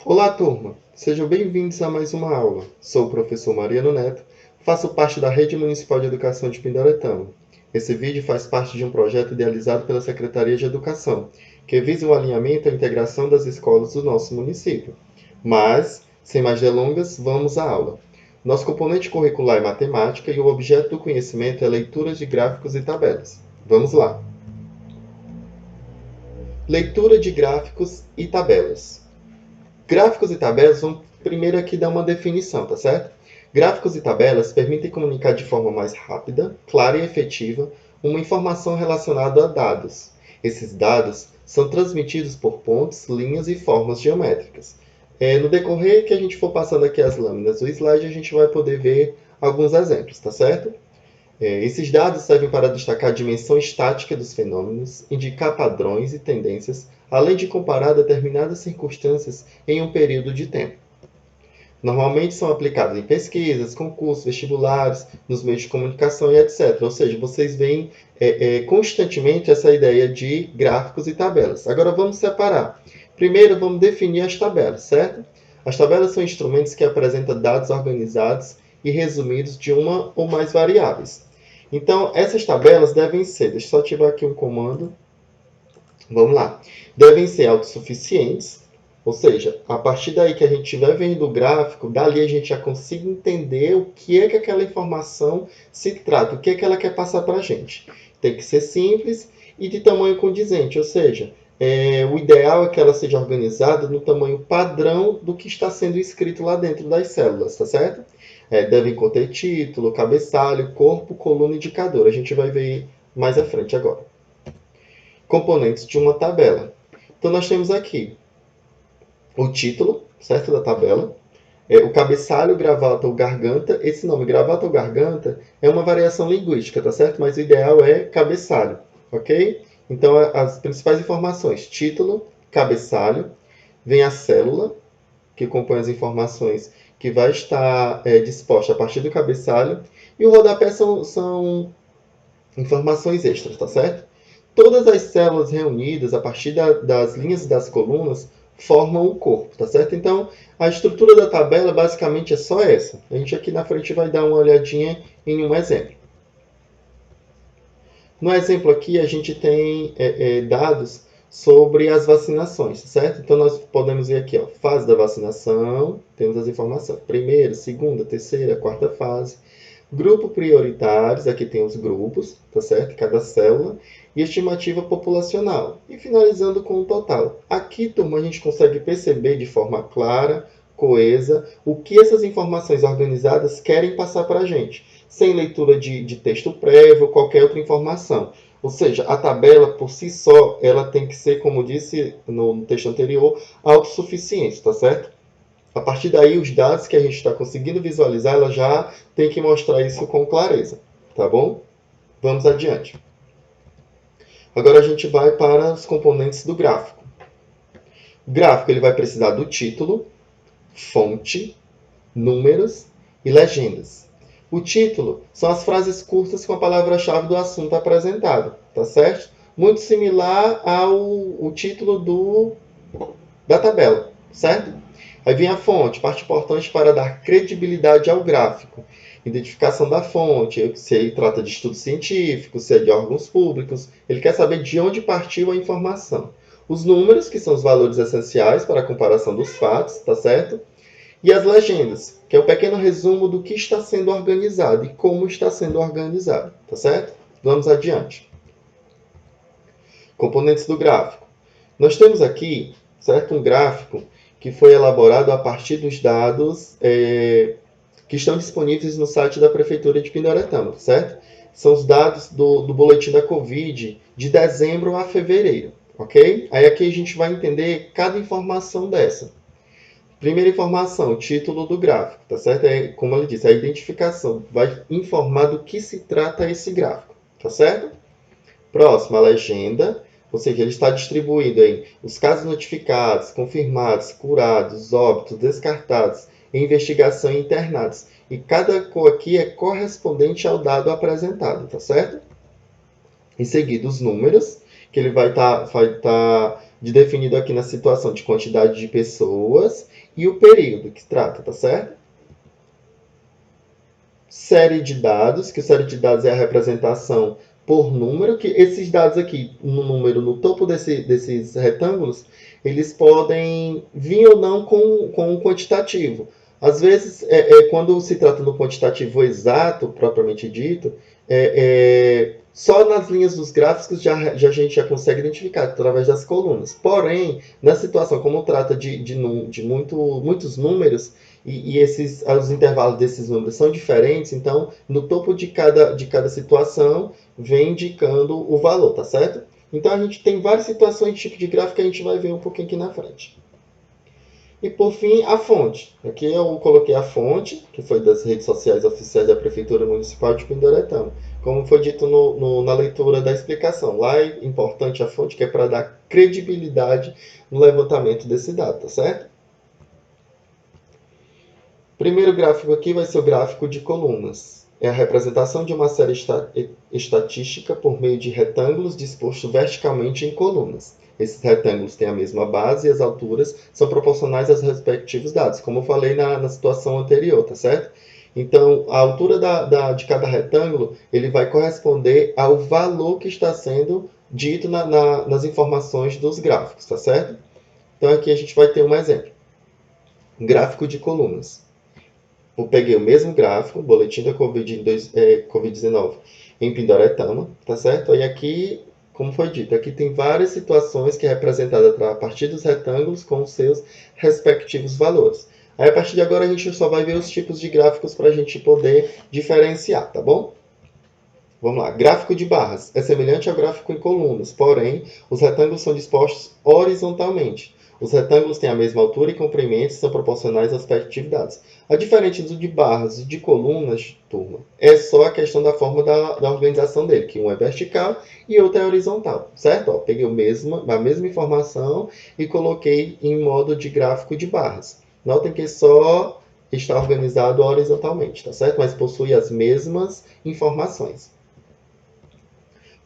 Olá, turma! Sejam bem-vindos a mais uma aula. Sou o professor Mariano Neto, faço parte da Rede Municipal de Educação de Pindoretama. Esse vídeo faz parte de um projeto idealizado pela Secretaria de Educação, que visa o alinhamento e a integração das escolas do nosso município. Mas, sem mais delongas, vamos à aula. Nosso componente curricular é matemática e o objeto do conhecimento é leitura de gráficos e tabelas. Vamos lá! Leitura de gráficos e tabelas. Gráficos e tabelas vão primeiro aqui dar uma definição, tá certo? Gráficos e tabelas permitem comunicar de forma mais rápida, clara e efetiva uma informação relacionada a dados. Esses dados são transmitidos por pontos, linhas e formas geométricas. No decorrer que a gente for passando aqui as lâminas do slide, a gente vai poder ver alguns exemplos, tá certo? Esses dados servem para destacar a dimensão estática dos fenômenos, indicar padrões e tendências, além de comparar determinadas circunstâncias em um período de tempo. Normalmente são aplicados em pesquisas, concursos, vestibulares, nos meios de comunicação e etc. Ou seja, vocês veem constantemente essa ideia de gráficos e tabelas. Agora vamos separar. Primeiro vamos definir as tabelas, certo? As tabelas são instrumentos que apresentam dados organizados e resumidos de uma ou mais variáveis. Então, essas tabelas devem ser, deixa eu só ativar aqui um comando, vamos lá, devem ser autossuficientes, ou seja, a partir daí que a gente estiver vendo o gráfico, dali a gente já consiga entender o que é que aquela informação se trata, o que é que ela quer passar para a gente. Tem que ser simples e de tamanho condizente, ou seja, o ideal é que ela seja organizada no tamanho padrão do que está sendo escrito lá dentro das células, tá certo? Devem conter título, cabeçalho, corpo, coluna e indicador. A gente vai ver mais à frente agora. Componentes de uma tabela. Então, nós temos aqui o título, certo, da tabela, o cabeçalho, gravata ou garganta. Esse nome, gravata ou garganta, é uma variação linguística, tá certo? Mas o ideal é cabeçalho, ok? Então, as principais informações, título, cabeçalho, vem a célula, que compõe as informações que vai estar disposta a partir do cabeçalho, e o rodapé são informações extras, tá certo? Todas as células reunidas a partir das linhas e das colunas formam o corpo, tá certo? Então, a estrutura da tabela basicamente é só essa. A gente aqui na frente vai dar uma olhadinha em um exemplo. No exemplo aqui, a gente tem dados sobre as vacinações, certo? Então, nós podemos ver aqui, ó, fase da vacinação, temos as informações. Primeira, segunda, terceira, quarta fase. Grupo prioritários, aqui tem os grupos, tá certo? Cada célula. E estimativa populacional. E finalizando com o total. Aqui, turma, a gente consegue perceber de forma clara, coesa, o que essas informações organizadas querem passar para a gente, sem leitura de texto prévio ou qualquer outra informação. Ou seja, a tabela por si só, ela tem que ser, como disse no texto anterior, autossuficiente, tá certo? A partir daí, os dados que a gente está conseguindo visualizar, ela já tem que mostrar isso com clareza, tá bom? Vamos adiante. Agora a gente vai para os componentes do gráfico. O gráfico ele vai precisar do título, fonte, números e legendas. O título são as frases curtas com a palavra-chave do assunto apresentado, tá certo? Muito similar ao título da tabela, certo? Aí vem a fonte, parte importante para dar credibilidade ao gráfico. Identificação da fonte, se ele trata de estudo científico, se é de órgãos públicos, ele quer saber de onde partiu a informação. Os números, que são os valores essenciais para a comparação dos fatos, tá certo? E as legendas, que é um pequeno resumo do que está sendo organizado e como está sendo organizado, tá certo? Vamos adiante. Componentes do gráfico. Nós temos aqui, certo, um gráfico que foi elaborado a partir dos dados que estão disponíveis no site da Prefeitura de Pindoretama, certo? São os dados do boletim da Covid de dezembro a fevereiro, ok? Aí aqui a gente vai entender cada informação dessa. Primeira informação, título do gráfico, tá certo? Como ele disse, a identificação vai informar do que se trata esse gráfico, tá certo? Próximo, a legenda, ou seja, ele está distribuído em os casos notificados, confirmados, curados, óbitos, descartados, em investigação e internados. E cada cor aqui é correspondente ao dado apresentado, tá certo? Em seguida, os números, que ele vai estar de definido aqui na situação de quantidade de pessoas e o período que trata, tá certo? Série de dados, que o série de dados é a representação por número, que esses dados aqui, no número no topo desses retângulos, eles podem vir ou não com um quantitativo. Às vezes, quando se trata do quantitativo exato, propriamente dito, só nas linhas dos gráficos a gente já consegue identificar através das colunas. Porém, na situação como trata de muitos números, os intervalos desses números são diferentes, então no topo de cada situação vem indicando o valor, tá certo? Então a gente tem várias situações de tipo de gráfico que a gente vai ver um pouquinho aqui na frente. E por fim, a fonte. Aqui eu coloquei a fonte, que foi das redes sociais oficiais da Prefeitura Municipal de Pindoretama. Como foi dito na leitura da explicação, lá é importante a fonte, que é para dar credibilidade no levantamento desse dado, tá certo? Primeiro gráfico aqui vai ser o gráfico de colunas. É a representação de uma série estatística por meio de retângulos dispostos verticalmente em colunas. Esses retângulos têm a mesma base e as alturas são proporcionais aos respectivos dados, como eu falei na situação anterior, tá certo? Então, a altura de cada retângulo ele vai corresponder ao valor que está sendo dito nas informações dos gráficos, tá certo? Então, aqui a gente vai ter um exemplo. Gráfico de colunas. Eu peguei o mesmo gráfico, boletim da Covid-19 em Pindoretama, tá certo? E aqui, como foi dito, aqui tem várias situações que é representada a partir dos retângulos com os seus respectivos valores. Aí, a partir de agora, a gente só vai ver os tipos de gráficos para a gente poder diferenciar, tá bom? Vamos lá. Gráfico de barras. É semelhante ao gráfico em colunas, porém, os retângulos são dispostos horizontalmente. Os retângulos têm a mesma altura e comprimento e são proporcionais às atividades. A diferença do de barras e de colunas, turma, é só a questão da forma da organização dele, que um é vertical e outro é horizontal, certo? Ó, peguei a mesma informação e coloquei em modo de gráfico de barras. Notem que só está organizado horizontalmente, tá certo? Mas possui as mesmas informações.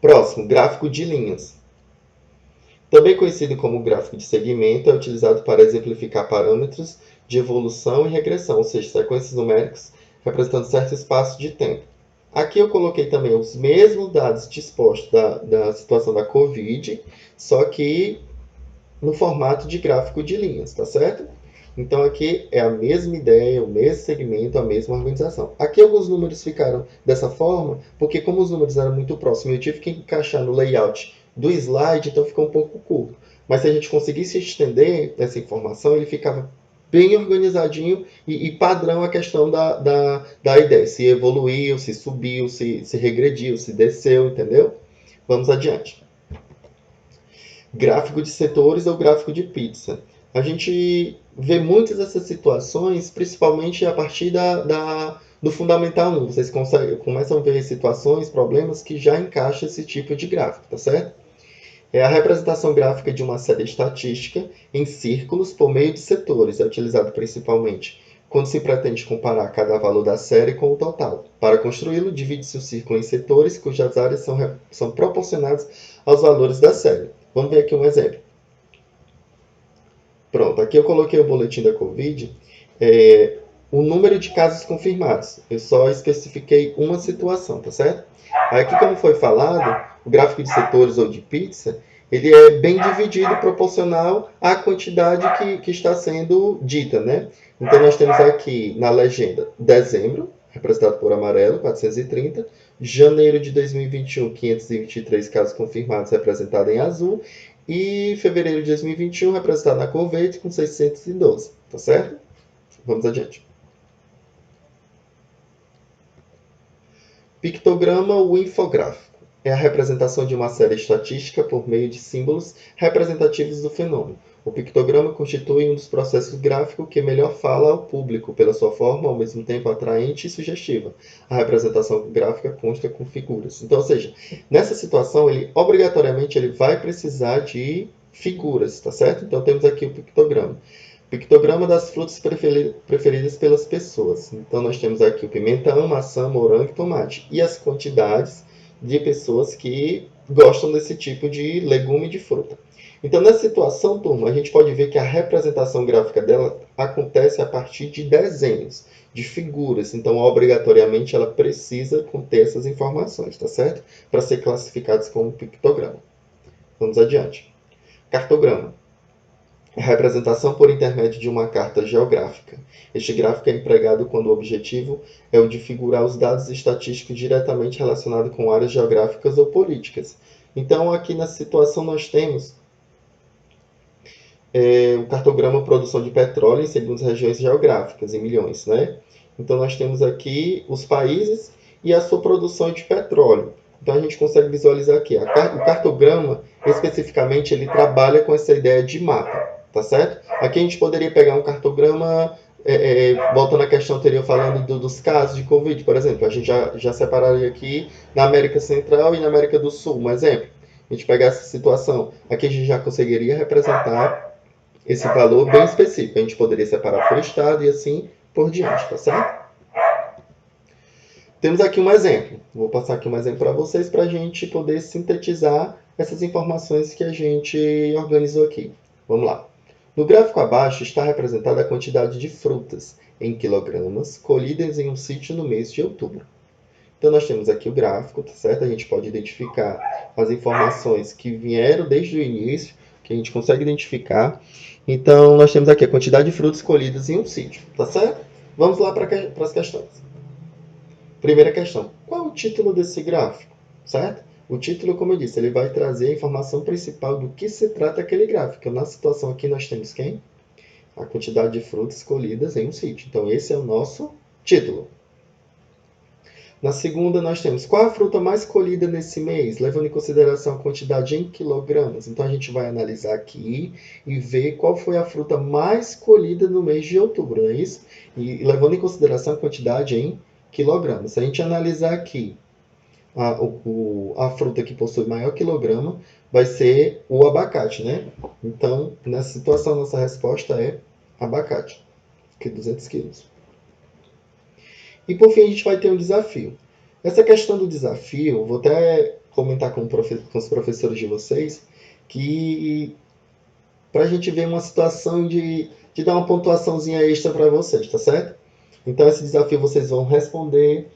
Próximo, gráfico de linhas. Também conhecido como gráfico de segmento, é utilizado para exemplificar parâmetros de evolução e regressão, ou seja, sequências numéricas representando certo espaço de tempo. Aqui eu coloquei também os mesmos dados dispostos da situação da Covid, só que no formato de gráfico de linhas, tá certo? Então aqui é a mesma ideia, o mesmo segmento, a mesma organização. Aqui alguns números ficaram dessa forma, porque como os números eram muito próximos, eu tive que encaixar no layout do slide, então ficou um pouco curto. Mas se a gente conseguisse estender essa informação, ele ficava bem organizadinho e padrão a questão da ideia. Se evoluiu, se subiu, se regrediu, se desceu, entendeu? Vamos adiante. Gráfico de setores ou gráfico de pizza. A gente vê muitas dessas situações, principalmente a partir do Fundamental 1. Vocês começam a ver situações, problemas que já encaixam esse tipo de gráfico, tá certo? É a representação gráfica de uma série estatística em círculos por meio de setores. É utilizado principalmente quando se pretende comparar cada valor da série com o total. Para construí-lo, divide-se o círculo em setores cujas áreas são proporcionadas aos valores da série. Vamos ver aqui um exemplo. Pronto, aqui eu coloquei o boletim da Covid, o número de casos confirmados. Eu só especifiquei uma situação, tá certo? Aqui, como foi falado, o gráfico de setores ou de pizza, ele é bem dividido proporcional à quantidade que está sendo dita, né? Então, nós temos aqui na legenda dezembro, representado por amarelo, 430, janeiro de 2021, 523 casos confirmados, representado em azul, e fevereiro de 2021, representado na cor verde, com 612, tá certo? Vamos adiante. Pictograma ou infográfico. É a representação de uma série estatística por meio de símbolos representativos do fenômeno. O pictograma constitui um dos processos gráficos que melhor fala ao público, pela sua forma, ao mesmo tempo atraente e sugestiva. A representação gráfica consta com figuras. Então, ou seja, nessa situação, obrigatoriamente ele vai precisar de figuras, tá certo? Então, temos aqui o pictograma. Pictograma das frutas preferidas pelas pessoas. Então, nós temos aqui o pimentão, maçã, morango e tomate. E as quantidades de pessoas que gostam desse tipo de legume e de fruta. Então, nessa situação, turma, a gente pode ver que a representação gráfica dela acontece a partir de desenhos, de figuras. Então, obrigatoriamente, ela precisa conter essas informações, tá certo? Para ser classificados como pictograma. Vamos adiante. Cartograma. A representação por intermédio de uma carta geográfica. Este gráfico é empregado quando o objetivo é o de figurar os dados estatísticos diretamente relacionados com áreas geográficas ou políticas. Então, aqui nessa situação, nós temos o cartograma produção de petróleo em segundo regiões geográficas, em milhões, né? Então, nós temos aqui os países e a sua produção de petróleo. Então, a gente consegue visualizar aqui. O cartograma, especificamente, ele trabalha com essa ideia de mapa, tá certo? Aqui a gente poderia pegar um cartograma, voltando à questão anterior, falando dos casos de Covid, por exemplo. A gente já separaria aqui na América Central e na América do Sul, um exemplo. A gente pegar essa situação, aqui a gente já conseguiria representar esse valor bem específico. A gente poderia separar por estado e assim por diante, tá certo? Temos aqui um exemplo. Vou passar aqui um exemplo para vocês para a gente poder sintetizar essas informações que a gente organizou aqui. Vamos lá. No gráfico abaixo está representada a quantidade de frutas em quilogramas colhidas em um sítio no mês de outubro. Então, nós temos aqui o gráfico, tá certo? A gente pode identificar as informações que vieram desde o início, que a gente consegue identificar. Então, nós temos aqui a quantidade de frutas colhidas em um sítio, tá certo? Vamos lá para as questões. Primeira questão, qual é o título desse gráfico, certo? O título, como eu disse, ele vai trazer a informação principal do que se trata aquele gráfico. Na situação aqui, nós temos quem? A quantidade de frutas colhidas em um sítio. Então, esse é o nosso título. Na segunda, nós temos qual a fruta mais colhida nesse mês, levando em consideração a quantidade em quilogramas. Então, a gente vai analisar aqui e ver qual foi a fruta mais colhida no mês de outubro, não é isso? E levando em consideração a quantidade em quilogramas. Se a gente analisar aqui a fruta que possui maior quilograma, vai ser o abacate, né? Então, nessa situação, nossa resposta é abacate, que é 200 quilos. E por fim, a gente vai ter um desafio. Essa questão do desafio, vou até comentar com os professores de vocês, que para a gente ver uma situação de dar uma pontuaçãozinha extra para vocês, tá certo? Então, esse desafio vocês vão responder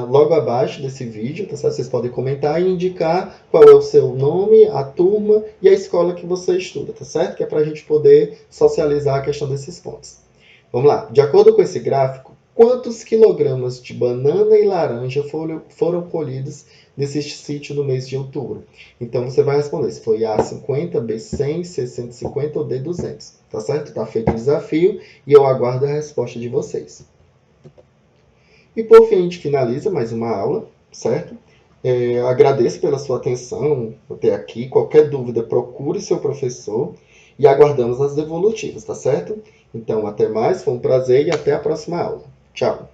logo abaixo desse vídeo, tá certo? Vocês podem comentar e indicar qual é o seu nome, a turma e a escola que você estuda, tá certo? Que é para a gente poder socializar a questão desses pontos. Vamos lá. De acordo com esse gráfico, quantos quilogramas de banana e laranja foram colhidos nesse sítio no mês de outubro? Então, você vai responder se foi A 50, B 100, C 150 ou D 200. Tá certo? Tá feito o desafio e eu aguardo a resposta de vocês. E por fim, a gente finaliza mais uma aula, certo? Agradeço pela sua atenção até aqui. Qualquer dúvida, procure seu professor e aguardamos as devolutivas, tá certo? Então, até mais, foi um prazer e até a próxima aula. Tchau!